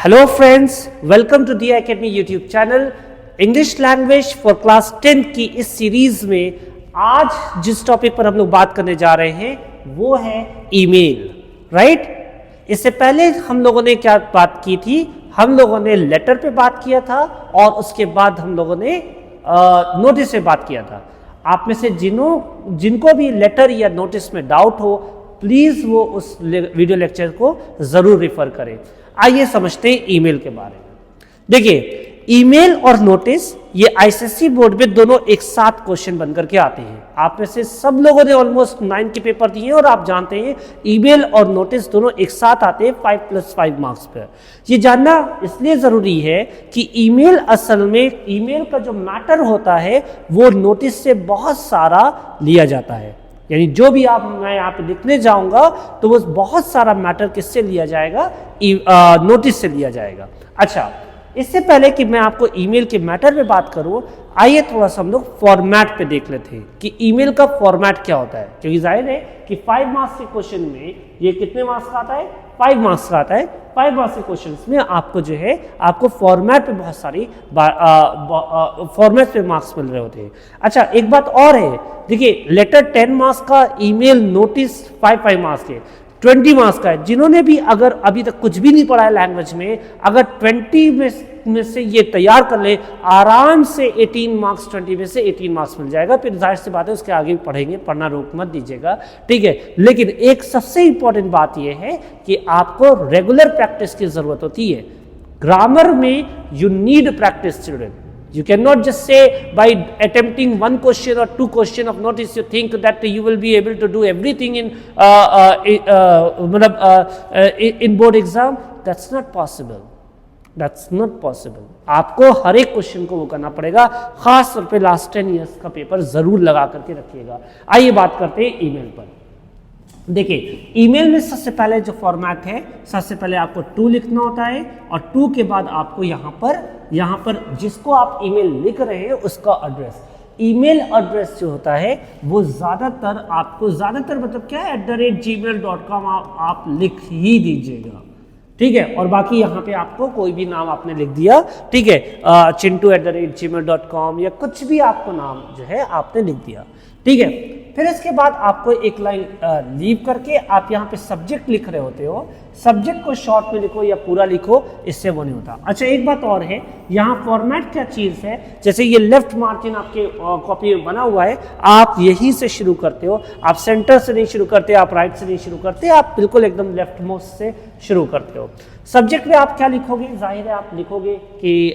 Hello friends, welcome to the academy YouTube channel. English language for class 10 की इस series में आज जिस टॉपिक पर हम लोग बात करने जा रहे हैं वो है ईमेल, राइट। इससे पहले हम लोगों ने क्या बात की थी? हम लोगों ने लेटर पे बात किया था और उसके बाद हम लोगों ने नोटिस पे बात किया था। आप में से जिनको भी लेटर या नोटिस में डाउट हो, प्लीज वो उस वीडियो लेक्चर को जरूर रिफर करें। आइए समझते हैं ईमेल के बारे में। देखिए, ईमेल और नोटिस ये आईसीएसई बोर्ड में दोनों एक साथ क्वेश्चन बनकर के आते हैं। आप में से सब लोगों ने ऑलमोस्ट 9 के पेपर दिए हैं और आप जानते हैं ईमेल और नोटिस दोनों एक साथ आते हैं 5+5 मार्क्स पर। ये जानना इसलिए जरूरी है कि ईमेल असल में ईमेल का जो मैटर होता है वो नोटिस से बहुत सारा लिया जाता है। यानी जो भी मैं यहाँ पे लिखने जाऊंगा तो वो बहुत सारा मैटर किससे लिया जाएगा? नोटिस से लिया जाएगा। अच्छा, इससे पहले कि मैं आपको ईमेल के मैटर पे बात करूं, आइए थोड़ा सा हम लोग फॉर्मेट पे देख लेते हैं कि ईमेल का फॉर्मेट क्या होता है। क्योंकि जाहिर है कि 5 मार्क्स के क्वेश्चन में ये कितने मार्क्स का आता है? 5 मार्क्स का आता है। 5 मार्क्स के क्वेश्चन में आपको जो है आपको फॉर्मेट पे बहुत सारी फॉर्मेट पे मार्क्स मिल रहे होते हैं। अच्छा, एक बात और है, देखिए लेटर 10 मार्क्स का, ईमेल नोटिस 5 मार्क्स के, 20 मार्क्स का है। जिन्होंने भी अगर अभी तक कुछ भी नहीं पढ़ा है लैंग्वेज में, अगर 20 में से ये तैयार कर ले, आराम से 18 मार्क्स, 20 में से 18 मार्क्स मिल जाएगा। फिर जाहिर सी बात है उसके आगे भी पढ़ेंगे, पढ़ना रोक मत दीजिएगा, ठीक है। लेकिन एक सबसे इंपॉर्टेंट बात यह है कि आपको रेगुलर प्रैक्टिस की जरूरत होती है। ग्रामर में you need practice children. You cannot just say by attempting one question or 2 question of notice you think that you will be able to do everything in board exam. That's not possible. That's not possible. आपको हर एक question को वो करना पड़ेगा। खास तौर पे last 10 years का पेपर जरूर लगा करके रखिएगा। आइए बात करते हैं ईमेल पर। देखिए, ईमेल में सबसे पहले जो फॉर्मेट है, सबसे पहले आपको टू लिखना होता है और टू के बाद आपको यहाँ पर जिसको आप ईमेल लिख रहे हैं उसका एड्रेस, ईमेल एड्रेस जो होता है वो ज़्यादातर मतलब क्या है, @gmail.com आप लिख ही दीजिएगा, ठीक है। और बाकी यहाँ पे आपको कोई भी नाम आपने लिख दिया, ठीक है, chintu@gmail.com या कुछ भी आपको नाम जो है आपने लिख दिया, ठीक है। फिर इसके बाद आपको एक लाइन लीव करके आप यहाँ पे सब्जेक्ट लिख रहे होते हो। सब्जेक्ट को शॉर्ट में लिखो या पूरा लिखो, इससे वो नहीं होता। अच्छा, एक बात और है, यहाँ फॉर्मेट क्या चीज़ है, जैसे ये लेफ्ट मार्जिन आपके कॉपी में बना हुआ है, आप यहीं से शुरू करते हो। आप सेंटर से नहीं शुरू करते, आप राइट से नहीं शुरू करते, आप बिल्कुल एकदम लेफ्ट मोस्ट से शुरू करते हो। सब्जेक्ट में आप क्या लिखोगे? जाहिर है आप लिखोगे कि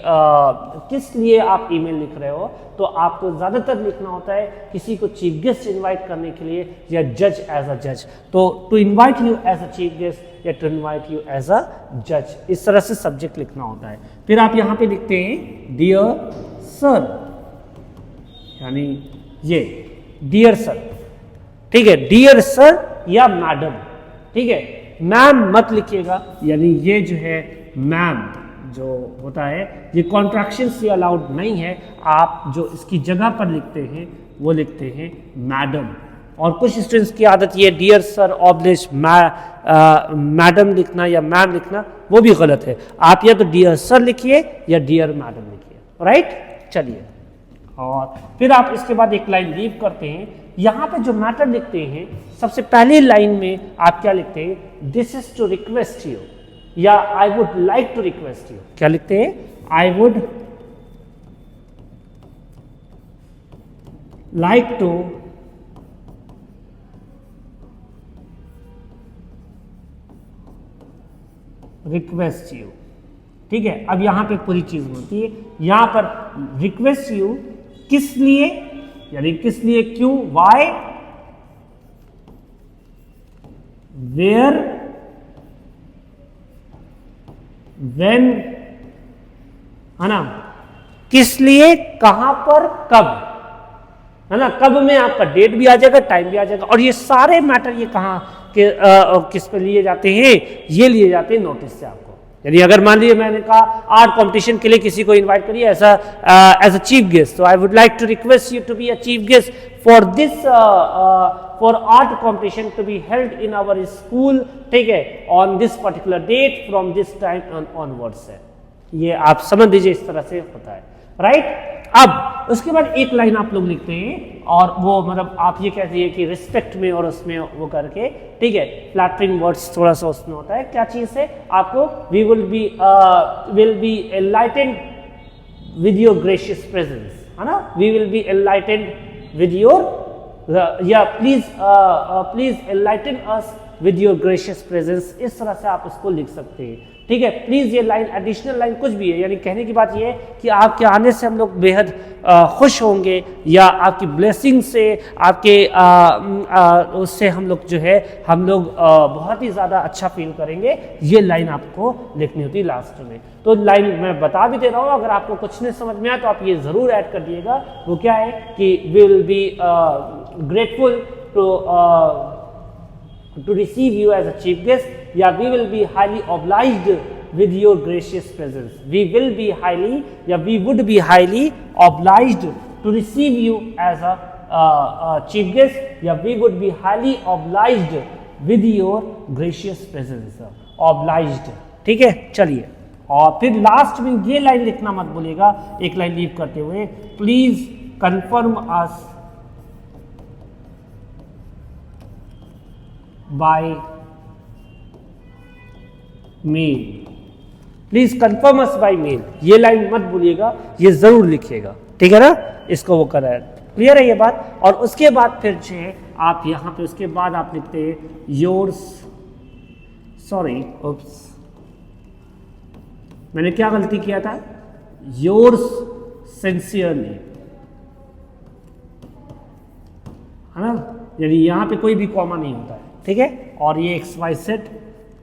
किस लिए आप ईमेल लिख रहे हो, तो आपको ज़्यादातर लिखना होता है किसी को चीफ गेस्ट इनवाइट करने के लिए या जज एज अ जज। तो to invite you as a chief guest या to invite you as a जज, इस तरह से सब्जेक्ट लिखना होता है। फिर आप यहाँ पे लिखते हैं डियर सर, यानी ये डियर सर, ठीक है, डियर सर या मैडम, ठीक है। मैम मत लिखिएगा, यानी ये जो है मैम जो होता है ये कॉन्ट्रैक्शन से अलाउड नहीं है। आप जो इसकी जगह पर लिखते हैं वो लिखते हैं मैडम। और कुछ स्टूडेंट्स की आदत ये डियर सर ऑब्लिश मैडम लिखना या मैम लिखना, वो भी गलत है। आप या तो डियर सर लिखिए या डियर मैडम लिखिए, राइट। चलिए, और फिर आप इसके बाद एक लाइन लीव करते हैं। यहाँ पे जो मैटर लिखते हैं, सबसे पहली लाइन में आप क्या लिखते हैं? This is to request you या I would like to request you. क्या लिखते हैं? I would like to request you, ठीक है। अब यहां पे पूरी चीज होती है। यहां पर रिक्वेस्ट यू किस लिए, यानी किस लिए, क्यों, वाई, वेयर, व्हेन, है ना, किस लिए, कहां पर, कब, है ना। कब में आपका डेट भी आ जाएगा, टाइम भी आ जाएगा। और ये सारे मैटर ये कहां के किस पे लिए जाते हैं? ये लिए जाते हैं नोटिस से आपको। यानी अगर मान लीजिए मैंने कहा आर्ट कंपटीशन के लिए किसी को इनवाइट करिए एज अ चीफ गेस्ट, तो I would like to request you to be a chief guest for art competition to be held in our school, ठीक है, on this particular date from this time onwards है। ये आप समझ लीजिए इस तरह से होता है, राइट। अब उसके बाद एक लाइन आप लोग लिखते हैं और वो मतलब आप ये कहते हैं कि रिस्पेक्ट में और उसमें वो करके, ठीक है, फ्लैटरिंग वर्ड्स थोड़ा सा उसमें होता है। क्या चीज है आपको, we will be enlightened with your gracious presence, है ना, we will be enlightened with your या please enlighten us with your gracious presence, इस तरह से आप उसको लिख सकते हैं, ठीक है। प्लीज ये लाइन एडिशनल लाइन कुछ भी है, यानी कहने की बात ये है कि आपके आने से हम लोग बेहद खुश होंगे या आपकी ब्लेसिंग से आपके उससे हम लोग जो है हम लोग बहुत ही ज़्यादा अच्छा फील करेंगे, ये लाइन आपको लिखनी होती है लास्ट में। तो लाइन मैं बता भी दे रहा हूँ, अगर आपको कुछ नहीं समझ में आया तो आप ये ज़रूर ऐड कर दिएगा। वो क्या है कि will be grateful to receive you as a chief guest, या we will be highly obliged with your gracious presence. We will be highly या we would be highly obliged to receive you as a chief guest, या we would be highly obliged with your gracious presence. Obliged, ठीक है। चलिए, और फिर last में ये line लिखना मत भूलिएगा, एक लाइन लीव करते हुए, please confirm us by mail, please confirm us by mail, ये लाइन मत भूलिएगा, ये जरूर लिखिएगा, ठीक है ना। इसको वो कर रहा है, क्लियर है ये बात। और उसके बाद फिर जो है आप यहाँ पे उसके बाद आप लिखते हैं योर्स, सॉरी ओप्स, मैंने क्या गलती किया था, योर्स सिंसियरली, है ना, यानी यहाँ पे कोई भी कॉमा नहीं होता है, ठीक है। और ये XYZ,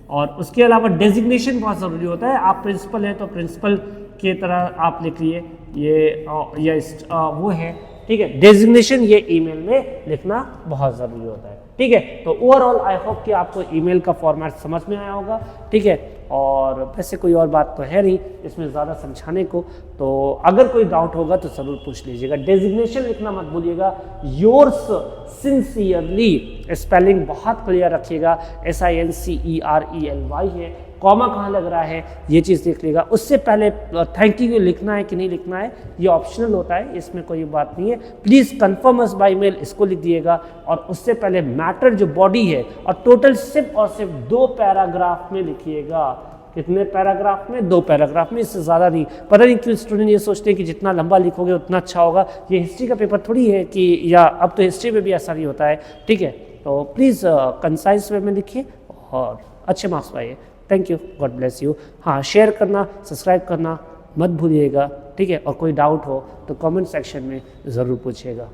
और उसके अलावा डेजिग्नेशन बहुत ज़रूरी होता है। आप प्रिंसिपल है तो प्रिंसिपल की तरह आप लिख लिए, ये वो है, ठीक है। डेजिग्नेशन ये ईमेल में लिखना बहुत ज़रूरी होता है, ठीक है। तो ओवरऑल आई होप कि आपको ईमेल का फॉर्मेट समझ में आया होगा, ठीक है। और वैसे कोई और बात तो है नहीं इसमें ज़्यादा समझाने को, तो अगर कोई डाउट होगा तो ज़रूर पूछ लीजिएगा। डेजिग्नेशन लिखना मत भूलिएगा, योर्स सिंसियरली, स्पेलिंग बहुत क्लियर रखिएगा, SINCERELY है, कॉमा कहाँ लग रहा है ये चीज़ देख लेगा। उससे पहले थैंक यू लिखना है कि नहीं लिखना है ये ऑप्शनल होता है, इसमें कोई बात नहीं है। Please confirm us by mail, इसको लिख दिएगा। और उससे पहले मैटर जो बॉडी है, और टोटल सिर्फ और सिर्फ 2 पैराग्राफ में लिखिएगा। कितने पैराग्राफ में? 2 पैराग्राफ में, इससे ज़्यादा नहीं। पता नहीं क्यों स्टूडेंट ये सोचते हैं कि जितना लंबा लिखोगे उतना अच्छा होगा। ये हिस्ट्री का पेपर थोड़ी है कि, या अब तो हिस्ट्री में भी ऐसा नहीं होता है, ठीक है। तो प्लीज़ कंसाइज वे में लिखिए और अच्छे मार्क्स पाइए। Thank you, God bless you. हाँ, शेयर करना, सब्सक्राइब करना मत भूलिएगा, ठीक है। और कोई डाउट हो तो कमेंट सेक्शन में ज़रूर पूछिएगा।